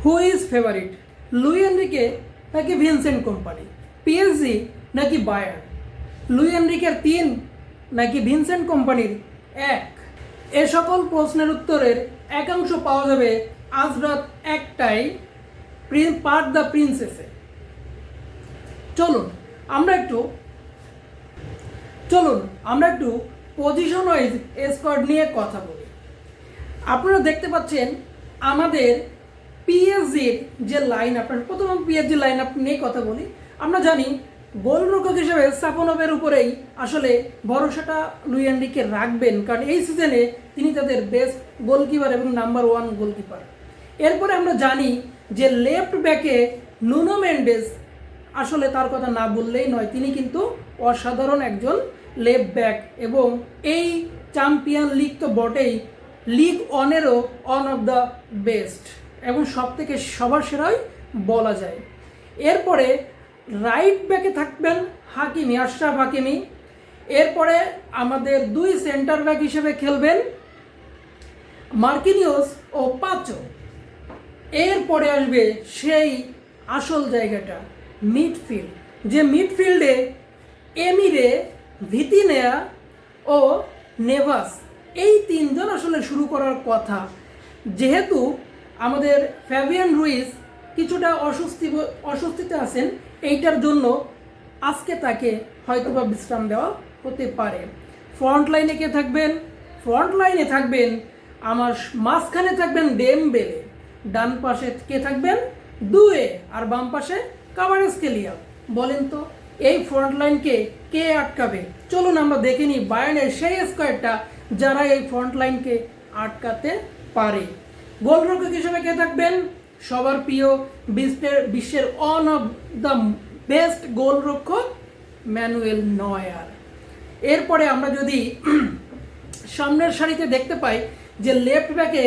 Who is favourite, Luis Enrique নাকি Vincent Kompany? PSG নাকি Bayern? Luis এনরিকের 3 নাকি ভিনসেন্ট কোম্পানির 1? এ সকল প্রশ্নের উত্তরের একাংশ পাওয়া যাবে আজ রাত 1টায় পার্ক দ্য প্রিন্সেসে। চলুন আমরা একটু পজিশন ওয়াইজ স্কোয়াড নিয়ে কথা বলি। আপনারা দেখতে পাচ্ছেন আমাদের পিএসজির যে লাইন আপ, প্রথমে পিএসজি লাইন আপ নিয়ে কথা বলি। আমরা জানি গোলরক্ষক হিসেবে সাপোনভের উপরেই আসলে ভরসাটা লুই এনরিকে রাখবেন, কারণ এই সিজনে তিনি তাদের বেস্ট গোলকিপার এবং নাম্বার 1 গোলকিপার। এরপরে আমরা জানি যে লেফট ব্যাকে নুনো মেন্ডেস, আসলে তার কথা না বললেই নয়, তিনি কিন্তু অসাধারণ একজন লেফট ব্যাক এবং এই চ্যাম্পিয়ন লিগ তো বটেই, লিগ অনেরও অন অফ দ্য বেস্ট এবং সবার সেরাই বলা যায়। এরপরে রাইট ব্যাকে থাকবেন হাকিমি, আশরাফ হাকিমি। এরপরে আমাদের 2 সেন্টার ব্যাক হিসেবে খেলবেন মার্কিনিওস ও পাচো। এরপরে আসবে সেই আসল জায়গাটা, মিডফিল্ড, যে মিডফিল্ডে এমিরে, ভিতিনিয়া ও নেভাস, এই 3 জন আসলে শুরু করার কথা। যেহেতু আমাদের ফ্যাবিয়ান রুইস কিছুটা অস্বস্তিতে আছেন, এইটার জন্য আজকে তাকে হয়তোবা বিশ্রাম দেওয়া হতে পারে। ফ্রন্ট লাইনে কে থাকবেন? ফ্রন্ট লাইনে থাকবেন আমার, মাঝখানে থাকবেন ডেমবেলে, ডান পাশে কে থাকবেন? দুয়ে, আর বাম পাশে কাভারেজকেলিয়া। বলেন তো এই ফ্রন্ট লাইনকে কে আটকাবে? চলুন আমরা দেখে নিই বায়ার্নের সেই স্কোয়াডটা যারা এই ফ্রন্ট লাইনকে আটকাতে পারে। গোলরক্ষক হিসেবে কে থাকবেন? সবার প্রিয়, বিশ্বের অন অফ দ্য বেস্ট গোলরক্ষক ম্যানুয়েল নয়ার। এরপরে আমরা যদি সামনের সারিতে দেখতে পাই যে লেফট ব্যাকে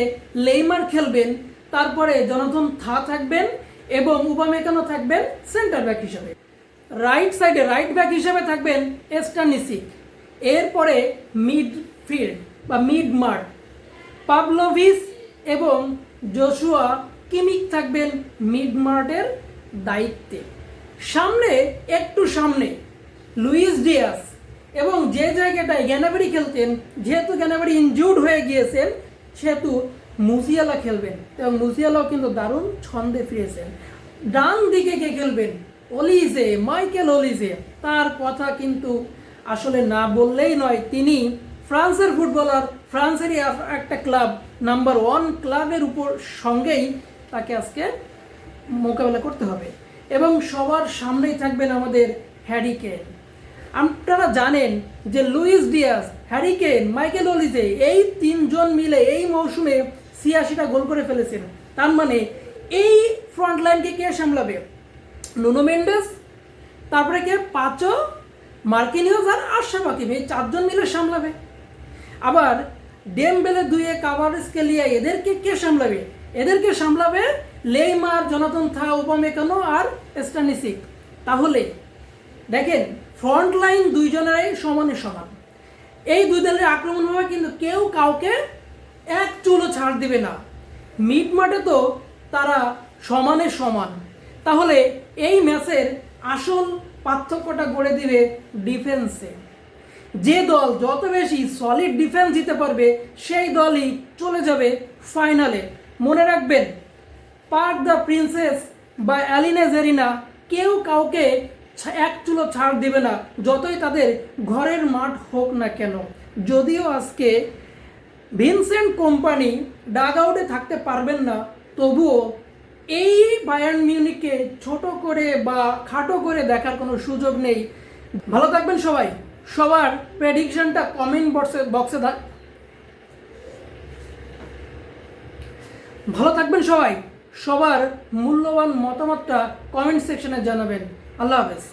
লেইমার খেলবেন, তারপরে জনাথন থা থাকবেন এবং উপামেকানো থাকবেন সেন্টার ব্যাক হিসেবে। রাইট সাইডে রাইট ব্যাক হিসেবে থাকবেন স্টানিসিক। এরপরে মিডফিল্ড বা মিড মাঠ পাভলোভিচ এবং জোশুয়া কিমিক থাকবেন মিড মাঠের দায়িত্বে। একটু সামনে লুইস ডিয়াস, এবং যে জায়গাটায় গ্যানাবেরি খেলতেন, যেহেতু গ্যানাবেরি ইনজুর্ড হয়ে গিয়েছেন সেহেতু মুসিয়ালা খেলবেন এবং মুসিয়ালাও কিন্তু দারুণ ছন্দে ফিরেছেন। ডান দিকে কে খেলবেন? অলিজে, মাইকেল অলিজে। তার কথা কিন্তু আসলে না বললেই নয়, তিনি ফ্রান্সের ফুটবলার, ফ্রান্সেরই একটা ক্লাব, নাম্বার 1 ক্লাবের সঙ্গেই তাকে আজকে মোকাবেলা করতে হবে। এবং সবার সামনেই থাকবেন আমাদের হ্যারি কেন। আপনারা জানেন যে Luis Diaz, Harry Kane, Michael Olise, এই 3 জন মিলে এই মৌসুমে 86টা গোল করে ফেলেছেন। তার মানে এই ফ্রন্ট লাইনকে কে সামলাবে? নুনো মেন্ডেস, তারপরে কে? পাচো, মার্কিনিওস আর আশরাফ হাকিমি, এই 4 জন মিলে সামলাবে। আবার ডেমবেলে, দুয়ে, কাভারেজকেলিয়া, এদেরকে কে সামলাবে? এদেরকে সামলাবে লেইমার, জনাথন থা, উপামেকানো আর স্টানিসিক। তাহলে দেখেন ফ্রন্ট লাইন 2 জনেরাই সমানে সমান। এই 2 দলের আক্রমণ হবে, কিন্তু কেউ কাউকে এক চুলও ছাড় দিবে না। মিড মাঠে তো তারা সমানে সমান। তাহলে এই ম্যাচের আসল পার্থক্যটা গড়ে দিবে ডিফেন্সে। যে দল যত বেশি সলিড ডিফেন্স দিতে পারবে সেই দলই চলে যাবে ফাইনালে। মনে রাখবেন, পার্ক দ্য প্রিন্সেস বা অ্যালিনেজ এরিনা কেউ কাউকে এক চুলো ছাড় দেবে না, যতই তাদের ঘরের মাঠ হোক না কেন। যদিও আজকে ভিনসেন্ট কোম্পানি ডাগ আউটে থাকতে পারবেন না, তবুও এই বায়ার্ন মিউনিখকে ছোট করে বা খাটো করে দেখার কোনো সুযোগ নেই। ভালো থাকবেন সবাই। সবার প্রেডিকশনটা কমেন্ট বক্সে ভালো থাকবেন সবাই। সবার মূল্যবান মতামতটা কমেন্ট সেকশনে জানাবেন। আল্লাহ হাফেজ।